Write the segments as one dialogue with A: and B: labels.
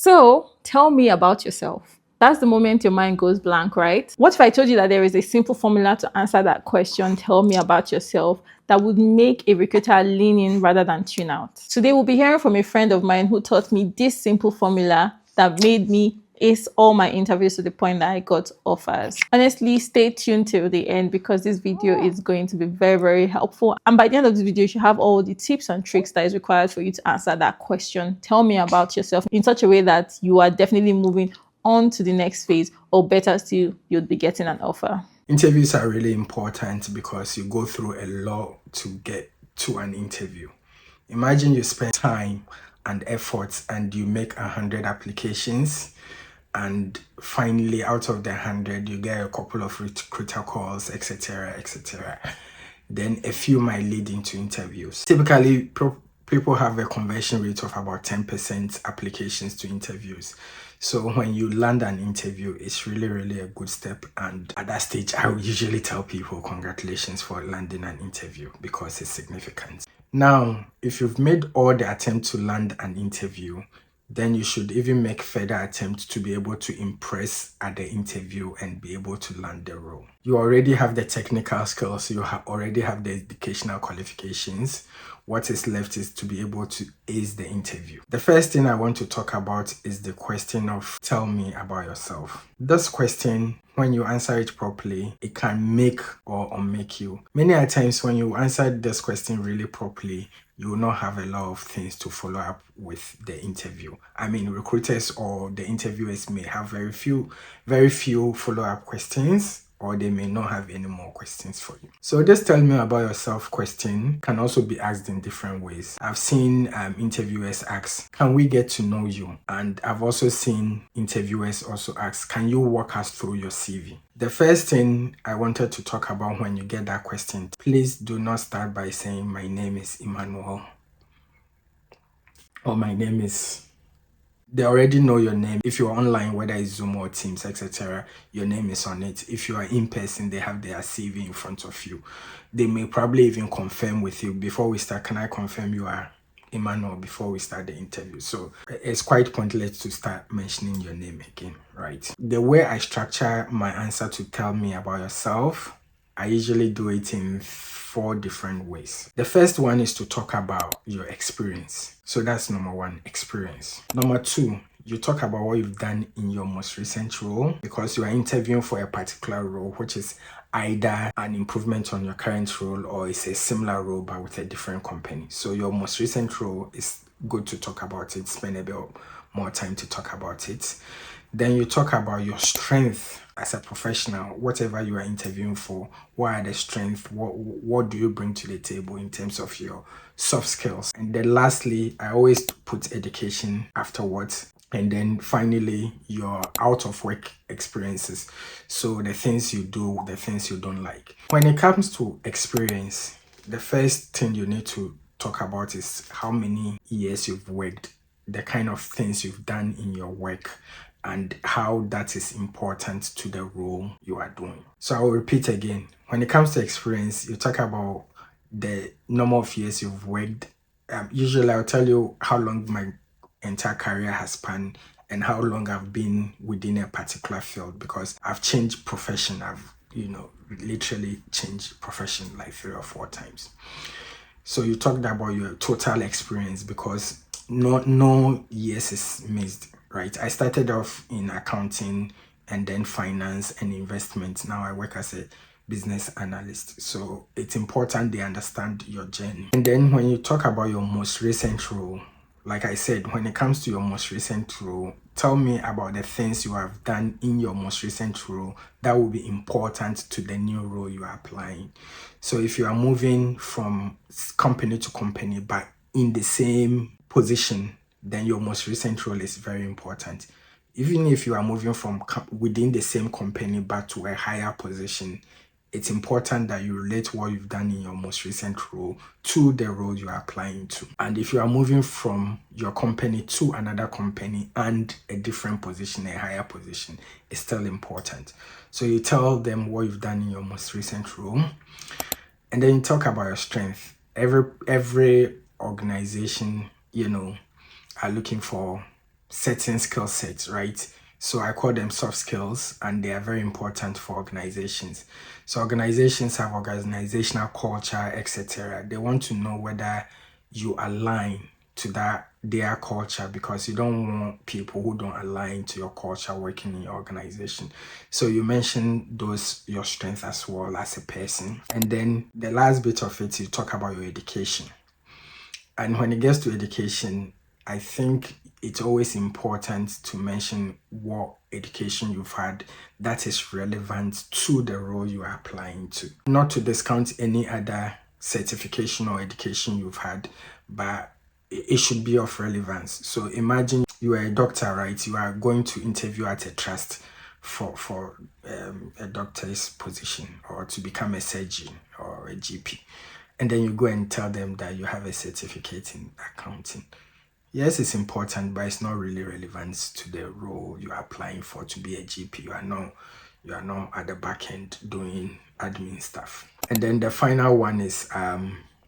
A: So tell me about yourself. That's the moment your mind goes blank, right? What if I told you that there is a simple formula to answer that question, tell me about yourself, that would make a recruiter lean in rather than tune out? Today, we'll be hearing from a friend of mine who taught me this simple formula that made me ace all my interviews to the point that I got offers. Honestly, stay tuned till the end because this video is going to be very, very helpful. And by the end of this video, you should have all the tips and tricks that is required for you to answer that question. Tell me about yourself in such a way that you are definitely moving on to the next phase, or better still, you'll be getting an offer.
B: Interviews are really important because you go through a lot to get to an interview. Imagine you spend time and effort and you make 100 applications, and finally out of the 100 you get a couple of recruiter calls, etc., etc. Then a few might lead into interviews. Typically people have a conversion rate of about 10% applications to interviews. So when you land an interview, it's really a good step. And at that stage, I would usually tell people congratulations for landing an interview because it's significant. Now, if you've made all the attempts to land an interview, then you should even make further attempts to be able to impress at the interview and be able to land the role. You already have the technical skills, you already have the educational qualifications. What is left is to be able to ace the interview. The first thing I want to talk about is the question of tell me about yourself. This question, when you answer it properly, it can make or unmake you. Many a times when you answer this question really properly, you will not have a lot of things to follow up with the interview. I mean, recruiters or the interviewers may have very few follow-up questions, or they may not have any more questions for you. So this tell me about yourself question can also be asked in different ways. I've seen interviewers ask, can we get to know you? And I've also seen interviewers also ask, can you walk us through your CV? The first thing I wanted to talk about when you get that question, please do not start by saying my name is Emmanuel or my name is... They already know your name. If you're online, whether it's Zoom or Teams, etc., your name is on it. If you are in person, they have their CV in front of you. They may probably even confirm with you before we start, can I confirm you are Emmanuel, before we start the interview? So it's quite pointless to start mentioning your name again, right? The way I structure my answer to tell me about yourself, I usually do it in 4 different ways. The first one is to talk about your experience. So that's number 1, experience. Number 2, you talk about what you've done in your most recent role, because you are interviewing for a particular role, which is either an improvement on your current role or it's a similar role but with a different company. So your most recent role is good to talk about it, spend a bit more time to talk about it. Then you talk about your strength as a professional, whatever you are interviewing for. What are the strengths? What do you bring to the table in terms of your soft skills? And then lastly, I always put education afterwards. And then finally, your out of work experiences. So the things you do, the things you don't like. When it comes to experience, the first thing you need to talk about is how many years you've worked, the kind of things you've done in your work, and how that is important to the role you are doing. So I will repeat again. When it comes to experience, you talk about the number of years you've worked. Usually I'll tell you how long my entire career has spanned and how long I've been within a particular field, because I've changed profession. I've, literally changed profession like 3 or 4 times. So you talked about your total experience, because no years is missed, right? I started off in accounting and then finance and investment. Now I work as a business analyst. So it's important they understand your journey. And then when you talk about your most recent role, like I said, when it comes to your most recent role, tell me about the things you have done in your most recent role that will be important to the new role you are applying. So if you are moving from company to company but in the same position, then your most recent role is very important. Even if you are moving from within the same company but to a higher position, it's important that you relate what you've done in your most recent role to the role you are applying to. And if you are moving from your company to another company and a different position, a higher position, it's still important. So you tell them what you've done in your most recent role, and then you talk about your strength. Every organization, are looking for certain skill sets, right? So I call them soft skills, and they are very important for organizations. So organizations have organizational culture, etc. They want to know whether you align to that their culture, because you don't want people who don't align to your culture working in your organization. So you mentioned those your strengths as well as a person. And then the last bit of it, you talk about your education. And when it gets to education, I think it's always important to mention what education you've had that is relevant to the role you are applying to. Not to discount any other certification or education you've had, but it should be of relevance. So imagine you are a doctor, right? You are going to interview at a trust for a doctor's position, or to become a surgeon or a GP. And then you go and tell them that you have a certificate in accounting. Yes, it's important, but it's not really relevant to the role you are applying for to be a GP. You are not at the back end doing admin stuff. And then the final one is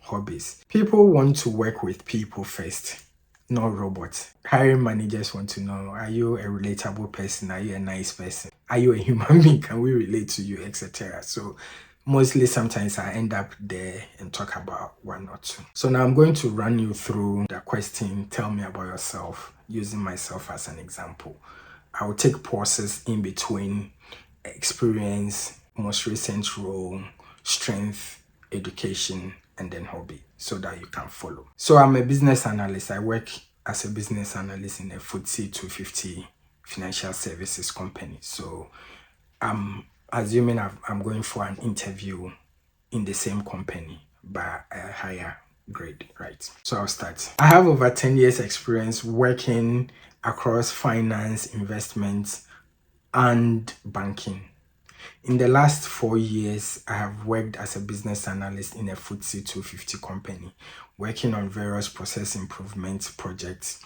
B: hobbies. People want to work with people first, not robots. Hiring managers want to know, are you a relatable person? Are you a nice person? Are you a human being? Can we relate to you, etc.? So mostly sometimes I end up there and talk about one or two. So now I'm going to run you through the question, tell me about yourself, using myself as an example. I will take pauses in between experience, most recent role, strength, education, and then hobby, so that you can follow. So I'm a business analyst. I work as a business analyst in a FTSE 250 financial services company. So I'm assuming I'm going for an interview in the same company, but a higher grade, right? So I'll start. I have over 10 years experience working across finance, investments, and banking. In the last 4 years, I have worked as a business analyst in a FTSE 250 company, working on various process improvement projects,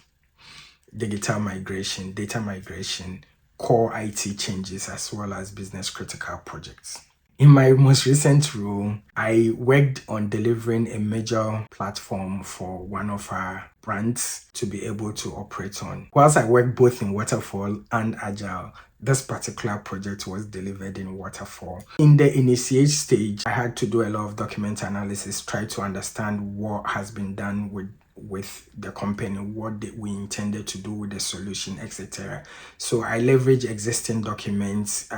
B: digital migration, data migration, core IT changes, as well as business critical projects. In my most recent role, I worked on delivering a major platform for one of our brands to be able to operate on. Whilst I worked both in Waterfall and Agile, this particular project was delivered in Waterfall. In the initiate stage, I had to do a lot of document analysis, try to understand what has been done with the company, what we intended to do with the solution, etc. So I leveraged existing documents,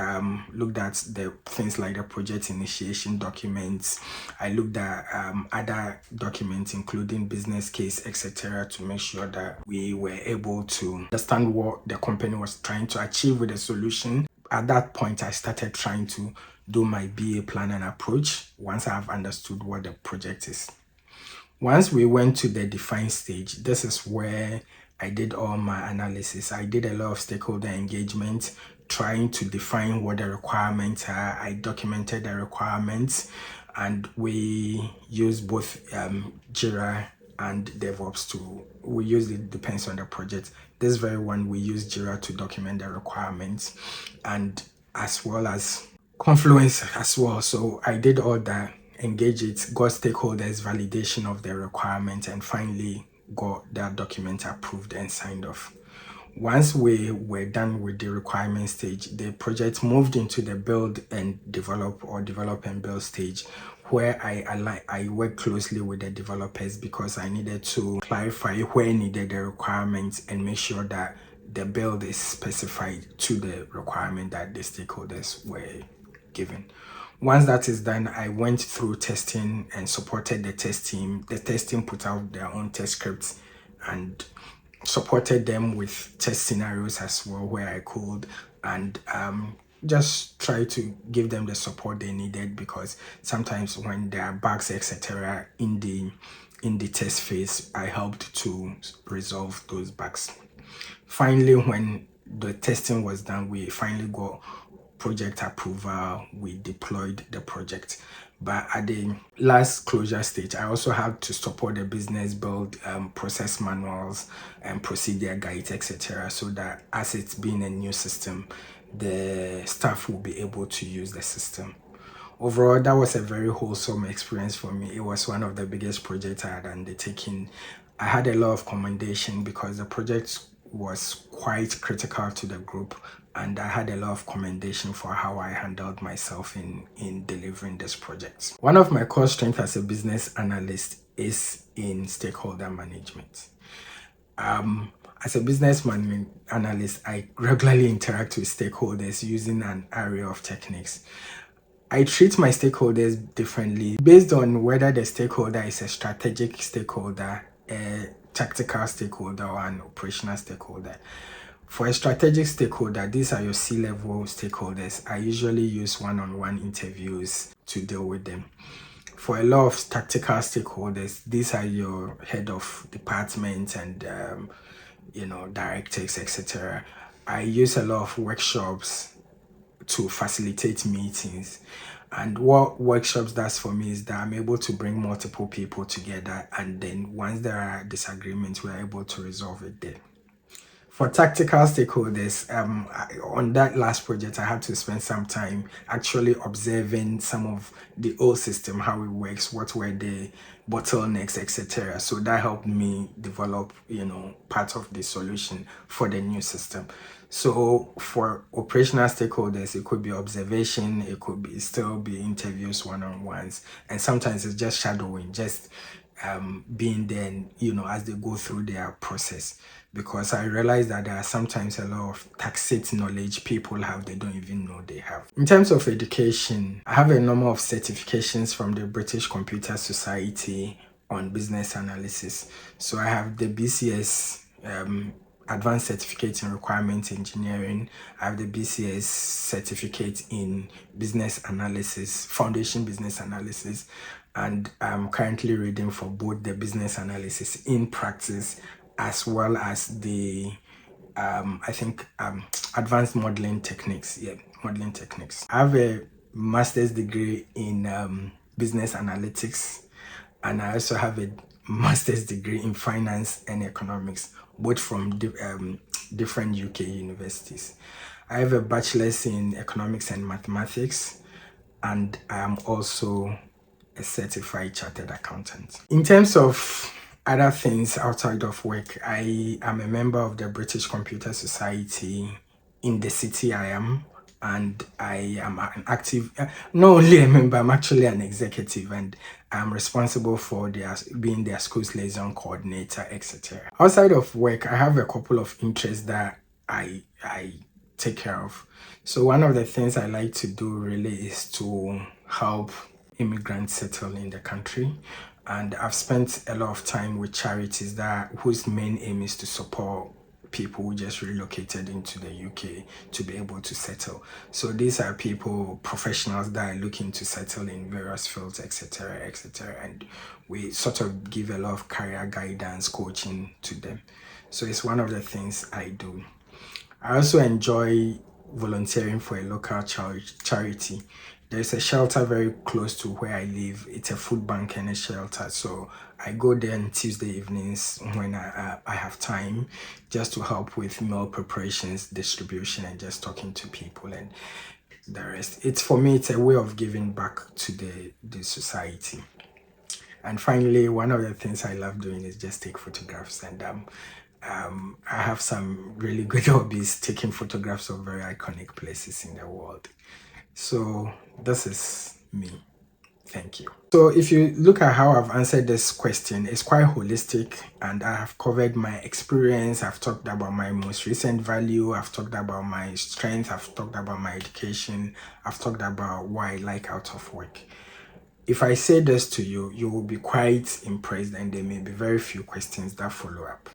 B: looked at the things like the project initiation documents. I looked at other documents, including business case, etc., to make sure that we were able to understand what the company was trying to achieve with the solution. At that point, I started trying to do my BA plan and approach once I've understood what the project is. Once we went to the define stage, this is where I did all my analysis. I did a lot of stakeholder engagement, trying to define what the requirements are. I documented the requirements, and we used both Jira and DevOps we use it, depends on the project. This very one, we use Jira to document the requirements, and as well as Confluence as well. So I did all that, engage it, got stakeholders validation of the requirement, and finally got that document approved and signed off. Once we were done with the requirement stage, the project moved into the build and develop, or develop and build stage, where I work closely with the developers, because I needed to clarify where needed the requirements and make sure that the build is specified to the requirement that the stakeholders were given. Once that is done, I went through testing and supported the test team. The test team put out their own test scripts and supported them with test scenarios as well, where I could, and just try to give them the support they needed, because sometimes when there are bugs, etc., in the test phase, I helped to resolve those bugs. Finally, when the testing was done, we finally got project approval. We deployed the project. But at the last closure stage, I also had to support the business build process manuals and procedure guides, etc., so that as it's been a new system, the staff will be able to use the system. Overall, that was a very wholesome experience for me. It was one of the biggest projects I had undertaken. I had a lot of commendation because the project was quite critical to the group, and I had a lot of commendation for how I handled myself in delivering this project. One of my core strengths as a business analyst is in stakeholder management. As a business analyst, I regularly interact with stakeholders using an array of techniques. I treat my stakeholders differently based on whether the stakeholder is a strategic stakeholder, a tactical stakeholder, or an operational stakeholder. For a strategic stakeholder, these are your C-level stakeholders. I usually use one-on-one interviews to deal with them. For a lot of tactical stakeholders, these are your head of department and directors, etc. I use a lot of workshops to facilitate meetings. And what workshops does for me is that I'm able to bring multiple people together, and then once there are disagreements, we're able to resolve it there. For tactical stakeholders, on that last project, I had to spend some time actually observing some of the old system, how it works, what were the bottlenecks, etc. So that helped me develop, part of the solution for the new system. So for operational stakeholders, it could be observation, it could be still be interviews, one-on-ones, and sometimes it's just shadowing, just being there, as they go through their process. Because I realize that there are sometimes a lot of tacit knowledge people have, they don't even know they have. In terms of education, I have a number of certifications from the British Computer Society on business analysis. So I have the BCS Advanced Certificate in Requirement Engineering. I have the BCS Certificate in Business Analysis, Foundation Business Analysis, and I'm currently reading for both the Business Analysis in Practice as well as the advanced modeling techniques. Modeling techniques. I have a master's degree in business analytics, and I also have a master's degree in finance and economics, both from different UK universities. I have a bachelor's in economics and mathematics, and I am also a certified chartered accountant. In terms of other things outside of work, I am a member of the British Computer Society in the city I am, and I am an active, not only a member, I'm actually an executive, and I'm responsible for being their schools liaison coordinator, etc. Outside of work, I have a couple of interests that I take care of. So one of the things I like to do really is to help immigrants settle in the country, and I've spent a lot of time with charities whose main aim is to support people who just relocated into the UK to be able to settle. So these are people, professionals that are looking to settle in various fields, etc., etc., and we sort of give a lot of career guidance, coaching to them. So it's one of the things I do. I also enjoy volunteering for a local charity. There's a shelter very close to where I live. It's a food bank and a shelter. So I go there on Tuesday evenings when I have time, just to help with meal preparations, distribution, and just talking to people and the rest. For me, it's a way of giving back to the society. And finally, one of the things I love doing is just take photographs, and I have some really good hobbies, taking photographs of very iconic places in the world. So this is me. Thank you. So if you look at how I've answered this question, it's quite holistic, and I have covered my experience. I've talked about my most recent value. I've talked about my strength. I've talked about my education. I've talked about what I like out of work. If I say this to you, you will be quite impressed, and there may be very few questions that follow up.